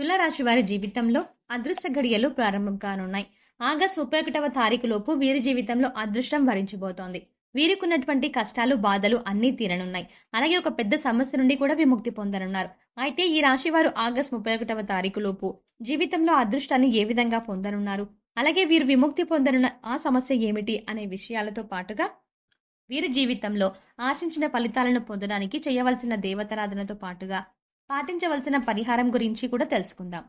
తులారాశి వారి జీవితంలో అదృష్ట ఘడియలు ప్రారంభం కానున్నాయి. ఆగస్టు 31వ తారీఖులోపు వీరి జీవితంలో అదృష్టం వరించబోతోంది. వీరికున్నటువంటి కష్టాలు, బాధలు అన్నీ తీరనున్నాయి. అలాగే ఒక పెద్ద సమస్య నుండి కూడా విముక్తి పొందనున్నారు. అయితే ఈ రాశి వారు ఆగస్టు 31వ తారీఖులోపు జీవితంలో అదృష్టాన్ని ఏ విధంగా పొందనున్నారు? అలాగే వీరు విముక్తి పొందనున్న ఆ సమస్య ఏమిటి అనే విషయాలతో పాటుగా వీరి జీవితంలో ఆశించిన ఫలితాలను పొందడానికి చేయవలసిన దేవతారాధనతో పాటుగా పాటించవలసిన పరిహారం గురించి కూడా తెలుసుకుందాం.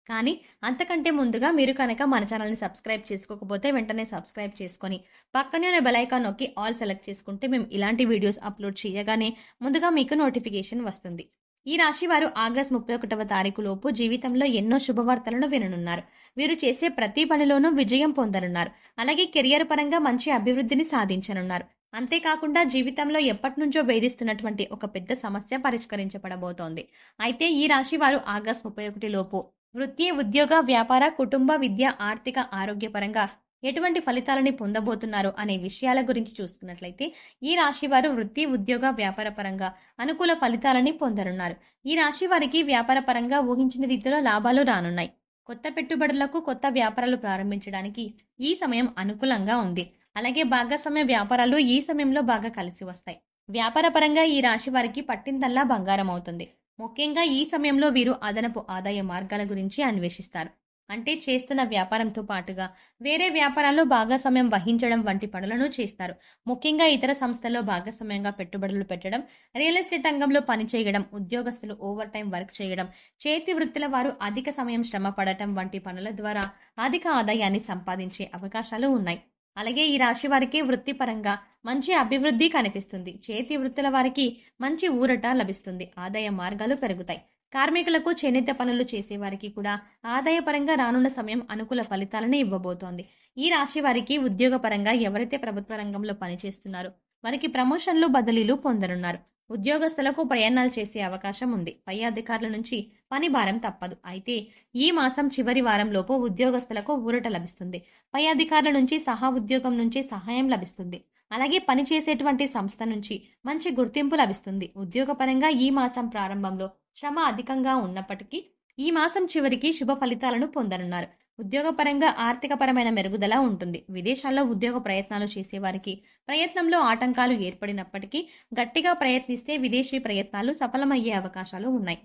కానీ అంతకంటే ముందుగా మీరు కనుక మన ఛానల్ని సబ్స్క్రైబ్ చేసుకోకపోతే వెంటనే సబ్స్క్రైబ్ చేసుకొని పక్కనే ఉన్న బెల్ ఐకాన్ నొక్కి ఆల్ సెలెక్ట్ చేసుకుంటే మేము ఇలాంటి వీడియోస్ అప్లోడ్ చేయగానే ముందుగా మీకు నోటిఫికేషన్ వస్తుంది. ఈ రాశి వారు ఆగస్టు 31వ తారీఖు లోపు జీవితంలో ఎన్నో శుభవార్తలను విననున్నారు. వీరు చేసే ప్రతి పనిలోనూ విజయం పొందనున్నారు. అలాగే కెరియర్ పరంగా మంచి అభివృద్ధిని సాధించనున్నారు. అంతేకాకుండా జీవితంలో ఎప్పటినుంచో వేధిస్తున్నటువంటి ఒక పెద్ద సమస్య పరిష్కరించబడబోతోంది. అయితే ఈ రాశి వారు ఆగస్టు 31 లోపు వృత్తి, ఉద్యోగ, వ్యాపార, కుటుంబ, విద్య, ఆర్థిక, ఆరోగ్యపరంగా ఎటువంటి ఫలితాలని పొందబోతున్నారు అనే విషయాల గురించి చూసుకున్నట్లయితే ఈ రాశి వారు వృత్తి, ఉద్యోగ, వ్యాపార పరంగా అనుకూల ఫలితాలని పొందనున్నారు. ఈ రాశి వారికి వ్యాపార పరంగా ఊహించిన రీతిలో లాభాలు రానున్నాయి. కొత్త పెట్టుబడులకు, కొత్త వ్యాపారాలు ప్రారంభించడానికి ఈ సమయం అనుకూలంగా ఉంది. అలాగే భాగస్వామ్య వ్యాపారాలు ఈ సమయంలో బాగా కలిసి వస్తాయి. వ్యాపార పరంగా ఈ రాశి వారికి పట్టిందల్లా బంగారం అవుతుంది. ముఖ్యంగా ఈ సమయంలో వీరు అదనపు ఆదాయ మార్గాల గురించి అన్వేషిస్తారు. అంటే చేస్తున్న వ్యాపారంతో పాటుగా వేరే వ్యాపారాల్లో భాగస్వామ్యం వహించడం వంటి పనులను చేస్తారు. ముఖ్యంగా ఇతర సంస్థల్లో భాగస్వామ్యంగా పెట్టుబడులు పెట్టడం, రియల్ ఎస్టేట్ రంగంలో పనిచేయడం, ఉద్యోగస్తులు ఓవర్ టైం వర్క్ చేయడం, చేతి వృత్తుల వారు అధిక సమయం శ్రమ పడటం వంటి పనుల ద్వారా అధిక ఆదాయాన్ని సంపాదించే అవకాశాలు ఉన్నాయి. అలాగే ఈ రాశి వారికి వృత్తిపరంగా మంచి అభివృద్ధి కనిపిస్తుంది. చేతి వృత్తుల వారికి మంచి ఊరట లభిస్తుంది. ఆదాయ మార్గాలు పెరుగుతాయి. కార్మికులకు, చేనేత పనులు చేసేవారికి కూడా ఆదాయపరంగా రానున్న సమయం అనుకూల ఫలితాలను ఇవ్వబోతోంది. ఈ రాశి వారికి ఉద్యోగపరంగా ఎవరైతే ప్రభుత్వ రంగంలో పనిచేస్తున్నారో వారికి ప్రమోషన్లు, బదిలీలు పొందనున్నారు. ఉద్యోగస్తులకు ప్రయాణాలు చేసే అవకాశం ఉంది. పై అధికారుల నుంచి పని భారం తప్పదు. అయితే ఈ మాసం చివరి వారంలోపు ఉద్యోగస్తులకు ఊరట లభిస్తుంది. పై అధికారుల నుంచి, సహా ఉద్యోగం నుంచి సహాయం లభిస్తుంది. అలాగే పనిచేసేటువంటి సంస్థ నుంచి మంచి గుర్తింపు లభిస్తుంది. ఉద్యోగపరంగా ఈ మాసం ప్రారంభంలో శ్రమ అధికంగా ఉన్నప్పటికీ ఈ మాసం చివరికి శుభ ఫలితాలను పొందనున్నారు. ఉద్యోగపరంగా ఆర్థికపరమైన మెరుగుదల ఉంటుంది. విదేశాల్లో ఉద్యోగ ప్రయత్నాలు చేసేవారికి ప్రయత్నంలో ఆటంకాలు ఏర్పడినప్పటికీ గట్టిగా ప్రయత్నిస్తే విదేశీ ప్రయత్నాలు సఫలమయ్యే అవకాశాలు ఉన్నాయి.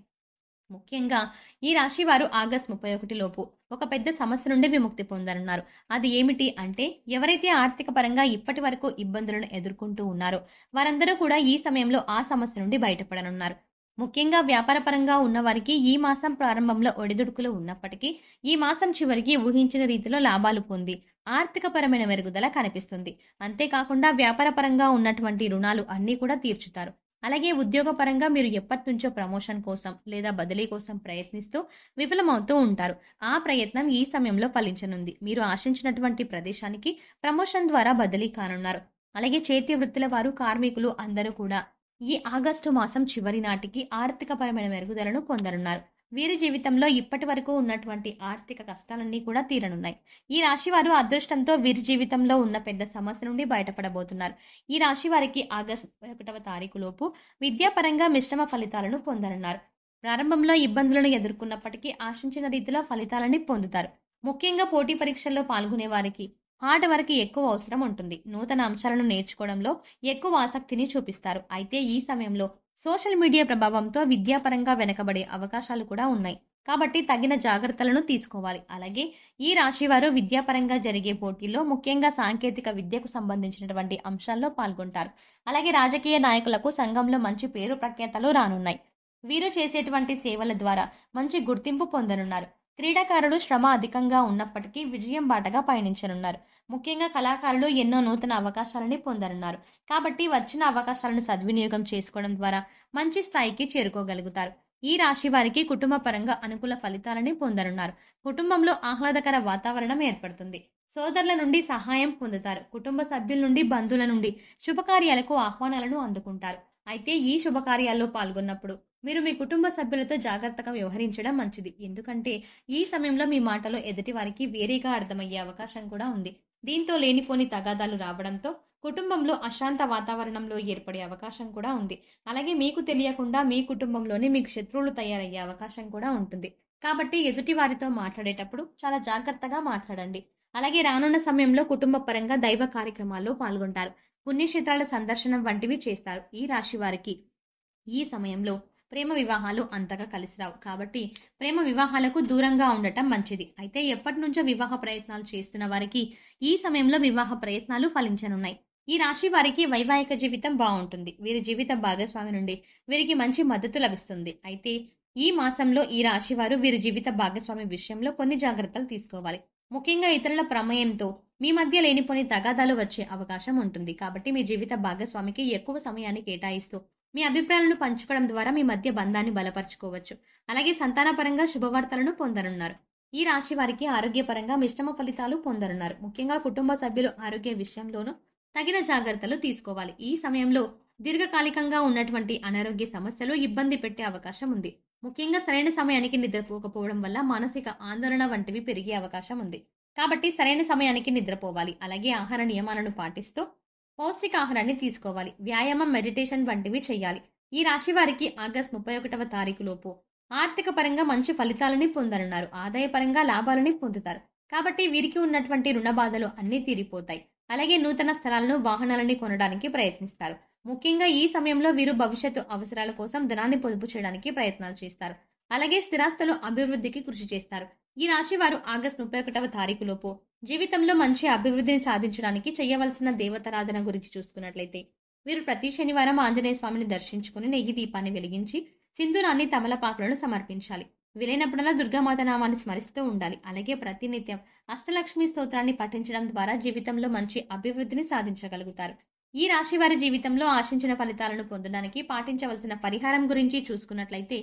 ముఖ్యంగా ఈ రాశి వారు ఆగస్టు 31 లోపు ఒక పెద్ద సమస్య నుండి విముక్తి పొందనున్నారు. అది ఏమిటి అంటే ఎవరైతే ఆర్థిక పరంగా ఇప్పటి వరకు ఇబ్బందులను ఎదుర్కొంటూ ఉన్నారో వారందరూ కూడా ఈ సమయంలో ఆ సమస్య నుండి బయటపడనున్నారు. ముఖ్యంగా వ్యాపార పరంగా ఉన్నవారికి ఈ మాసం ప్రారంభంలో ఒడిదుడుకులు ఉన్నప్పటికీ ఈ మాసం చివరికి ఊహించిన రీతిలో లాభాలు పొంది ఆర్థిక పరమైన మెరుగుదల కనిపిస్తుంది. అంతేకాకుండా వ్యాపార పరంగా ఉన్నటువంటి రుణాలు అన్నీ కూడా తీర్చుతారు. అలాగే ఉద్యోగపరంగా మీరు ఎప్పటి నుంచో ప్రమోషన్ కోసం లేదా బదిలీ కోసం ప్రయత్నిస్తూ విఫలమవుతూ ఉంటారు. ఆ ప్రయత్నం ఈ సమయంలో ఫలించనుంది. మీరు ఆశించినటువంటి ప్రదేశానికి ప్రమోషన్ ద్వారా బదిలీ కానున్నారు. అలాగే చేతి వృత్తుల వారు, కార్మికులు అందరూ కూడా ఈ ఆగస్టు మాసం చివరి నాటికి ఆర్థికపరమైన మెరుగుదలను పొందనున్నారు. వీరి జీవితంలో ఇప్పటి వరకు ఉన్నటువంటి ఆర్థిక కష్టాలన్నీ కూడా తీరనున్నాయి. ఈ రాశి వారు అదృష్టంతో వీరి జీవితంలో ఉన్న పెద్ద సమస్య నుండి బయటపడబోతున్నారు. ఈ రాశి వారికి ఆగస్టు 31వ తారీఖు లోపు విద్యాపరంగా మిశ్రమ ఫలితాలను పొందనున్నారు. ప్రారంభంలో ఇబ్బందులను ఎదుర్కొన్నప్పటికీ ఆశించిన రీతిలో ఫలితాలని పొందుతారు. ముఖ్యంగా పోటీ పరీక్షల్లో పాల్గొనే వారికి హార్డ్ వర్క్ ఎక్కువ అవసరం ఉంటుంది. నూతన అంశాలను నేర్చుకోవడంలో ఎక్కువ ఆసక్తిని చూపిస్తారు. అయితే ఈ సమయంలో సోషల్ మీడియా ప్రభావంతో విద్యాపరంగా వెనకబడే అవకాశాలు కూడా ఉన్నాయి. కాబట్టి తగిన జాగ్రత్తలను తీసుకోవాలి. అలాగే ఈ రాశి వారు విద్యాపరంగా జరిగే పోటీల్లో ముఖ్యంగా సాంకేతిక విద్యకు సంబంధించినటువంటి అంశాల్లో పాల్గొంటారు. అలాగే రాజకీయ నాయకులకు సంఘంలో మంచి పేరు ప్రఖ్యాతలు రానున్నాయి. వీరు చేసేటువంటి సేవల ద్వారా మంచి గుర్తింపు పొందనున్నారు. క్రీడాకారులు శ్రమ అధికంగా ఉన్నప్పటికీ విజయం బాటగా పయనించనున్నారు. ముఖ్యంగా కళాకారులు ఎన్నో నూతన అవకాశాలని పొందనున్నారు. కాబట్టి వచ్చిన అవకాశాలను సద్వినియోగం చేసుకోవడం ద్వారా మంచి స్థాయికి చేరుకోగలుగుతారు. ఈ రాశి వారికి కుటుంబ పరంగా అనుకూల ఫలితాలని పొందనున్నారు. కుటుంబంలో ఆహ్లాదకర వాతావరణం ఏర్పడుతుంది. సోదరుల నుండి సహాయం పొందుతారు. కుటుంబ సభ్యుల నుండి, బంధువుల నుండి శుభకార్యాలకు ఆహ్వానాలను అందుకుంటారు. అయితే ఈ శుభకార్యాల్లో పాల్గొన్నప్పుడు మీరు మీ కుటుంబ సభ్యులతో జాగ్రత్తగా వ్యవహరించడం మంచిది. ఎందుకంటే ఈ సమయంలో మీ మాటలో ఎదుటి వారికి వేరేగా అర్థమయ్యే అవకాశం కూడా ఉంది. దీంతో లేనిపోని తగాదాలు రావడంతో కుటుంబంలో అశాంత వాతావరణంలో ఏర్పడే అవకాశం కూడా ఉంది. అలాగే మీకు తెలియకుండా మీ కుటుంబంలోనే మీకు శత్రువులు తయారయ్యే అవకాశం కూడా ఉంటుంది. కాబట్టి ఎదుటి వారితో మాట్లాడేటప్పుడు చాలా జాగ్రత్తగా మాట్లాడండి. అలాగే రానున్న సమయంలో కుటుంబ పరంగా దైవ కార్యక్రమాల్లో పాల్గొంటారు. పుణ్యక్షేత్రాల సందర్శనం వంటివి చేస్తారు. ఈ రాశి వారికి ఈ సమయంలో ప్రేమ వివాహాలు అంతగా కలిసి రావు. కాబట్టి ప్రేమ వివాహాలకు దూరంగా ఉండటం మంచిది. అయితే ఎప్పటి నుంచో వివాహ ప్రయత్నాలు చేస్తున్న వారికి ఈ సమయంలో వివాహ ప్రయత్నాలు ఫలించనున్నాయి. ఈ రాశి వారికి వైవాహిక జీవితం బాగుంటుంది. వీరి జీవిత భాగస్వామి నుండి వీరికి మంచి మద్దతు లభిస్తుంది. అయితే ఈ మాసంలో ఈ రాశి వారు వీరి జీవిత భాగస్వామి విషయంలో కొన్ని జాగ్రత్తలు తీసుకోవాలి. ముఖ్యంగా ఇతరుల ప్రమేయంతో మీ మధ్య లేనిపోని తగాదాలు వచ్చే అవకాశం ఉంటుంది. కాబట్టి మీ జీవిత భాగస్వామికి ఎక్కువ సమయాన్ని కేటాయిస్తూ మీ అభిప్రాయాలను పంచుకోవడం ద్వారా మీ మధ్య బంధాన్ని బలపరుచుకోవచ్చు. అలాగే సంతానపరంగా శుభవార్తలను పొందనున్నారు. ఈ రాశి వారికి ఆరోగ్యపరంగా మిశ్రమ ఫలితాలు పొందనున్నారు. ముఖ్యంగా కుటుంబ సభ్యులు ఆరోగ్య విషయంలోనూ తగిన జాగ్రత్తలు తీసుకోవాలి. ఈ సమయంలో దీర్ఘకాలికంగా ఉన్నటువంటి అనారోగ్య సమస్యలు ఇబ్బంది పెట్టే అవకాశం ఉంది. ముఖ్యంగా సరైన సమయానికి నిద్రపోకపోవడం వల్ల మానసిక ఆందోళన వంటివి పెరిగే అవకాశం ఉంది. కాబట్టి సరైన సమయానికి నిద్రపోవాలి. అలాగే ఆహార నియమాలను పాటిస్తూ పౌష్టికాహారాన్ని తీసుకోవాలి. వ్యాయామం, మెడిటేషన్ వంటివి చేయాలి. ఈ రాశి వారికి ఆగస్టు 31వ తారీఖు లోపు ఆర్థిక పరంగా మంచి ఫలితాలని పొందనున్నారు. ఆదాయపరంగా లాభాలని పొందుతారు. కాబట్టి వీరికి ఉన్నటువంటి రుణ బాధలు అన్నీ తీరిపోతాయి. అలాగే నూతన స్థలాలను, వాహనాలని కొనడానికి ప్రయత్నిస్తారు. ముఖ్యంగా ఈ సమయంలో వీరు భవిష్యత్తు అవసరాల కోసం ధనాన్ని పొదుపు చేయడానికి ప్రయత్నాలు చేస్తారు. అలాగే స్థిరాస్తులు అభివృద్ధికి కృషి చేస్తారు. ఈ రాశి వారు ఆగస్టు 31వ తారీఖు లోపు జీవితంలో మంచి అభివృద్ధిని సాధించడానికి చేయవలసిన దేవతారాధన గురించి చూసుకున్నట్లయితే వీరు ప్రతి శనివారం ఆంజనేయ స్వామిని దర్శించుకుని నెయ్యి దీపాన్ని వెలిగించి సింధూరాన్ని, తమలపాకులను సమర్పించాలి. వీలైనప్పుడల్లా దుర్గామాత నామాన్ని స్మరిస్తూ ఉండాలి. అలాగే ప్రతినిత్యం అష్టలక్ష్మి స్తోత్రాన్ని పఠించడం ద్వారా జీవితంలో మంచి అభివృద్ధిని సాధించగలుగుతారు. ఈ రాశి వారి జీవితంలో ఆశించిన ఫలితాలను పొందడానికి పాటించవలసిన పరిహారం గురించి చూసుకున్నట్లయితే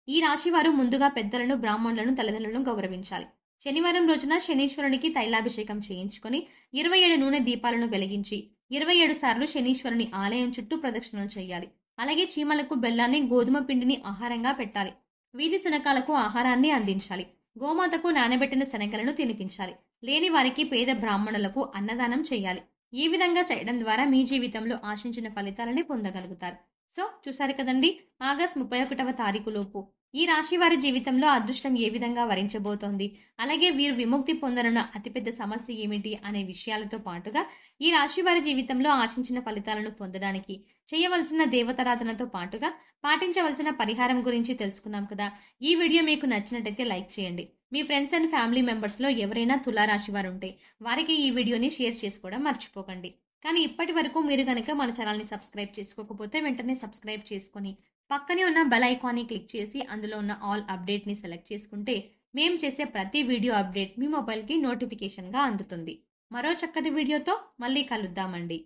ఈ రాశి వారు ముందుగా పెద్దలను, బ్రాహ్మణులను, తల్లిదండ్రులను గౌరవించాలి. శనివారం రోజున శనీశ్వరునికి తైలాభిషేకం చేయించుకొని 27 నూనె దీపాలను వెలిగించి 27 సార్లు శనీశ్వరుని ఆలయం చుట్టూ ప్రదక్షిణలు చేయాలి. అలాగే చీమలకు బెల్లాన్ని, గోధుమ పిండిని ఆహారంగా పెట్టాలి. వీధి శునకాలకు ఆహారాన్ని అందించాలి. గోమాతకు నానబెట్టిన శనగలను తినిపించాలి. లేని వారికి పేద బ్రాహ్మణులకు అన్నదానం చేయాలి. ఈ విధంగా చేయడం ద్వారా మీ జీవితంలో ఆశించిన ఫలితాలని పొందగలుగుతారు. సో చూసారు కదండి, ఆగస్టు 31వ తారీఖు లోపు ఈ రాశి వారి జీవితంలో అదృష్టం ఏ విధంగా వరించబోతోంది, అలాగే వీరు విముక్తి పొందనున్న అతిపెద్ద సమస్య ఏమిటి అనే విషయాలతో పాటుగా ఈ రాశి వారి జీవితంలో ఆశించిన ఫలితాలను పొందడానికి చేయవలసిన దేవతారాధనతో పాటుగా పాటించవలసిన పరిహారం గురించి తెలుసుకున్నాం కదా. ఈ వీడియో మీకు నచ్చినట్టయితే లైక్ చేయండి. మీ ఫ్రెండ్స్ అండ్ ఫ్యామిలీ మెంబర్స్లో ఎవరైనా తులారాశి వారు ఉంటే వారికి ఈ వీడియోని షేర్ చేసుకోవడం మర్చిపోకండి. కానీ ఇప్పటి వరకు మీరు కనుక మన ఛానల్ని సబ్స్క్రైబ్ చేసుకోకపోతే వెంటనే సబ్స్క్రైబ్ చేసుకొని పక్కనే ఉన్న బెల్ ఐకాన్ని క్లిక్ చేసి అందులో ఉన్న ఆల్ అప్డేట్ని సెలెక్ట్ చేసుకుంటే మేము చేసే ప్రతి వీడియో అప్డేట్ మీ మొబైల్కి నోటిఫికేషన్గా అందుతుంది. మరో చక్కటి వీడియోతో మళ్ళీ కలుద్దామండి.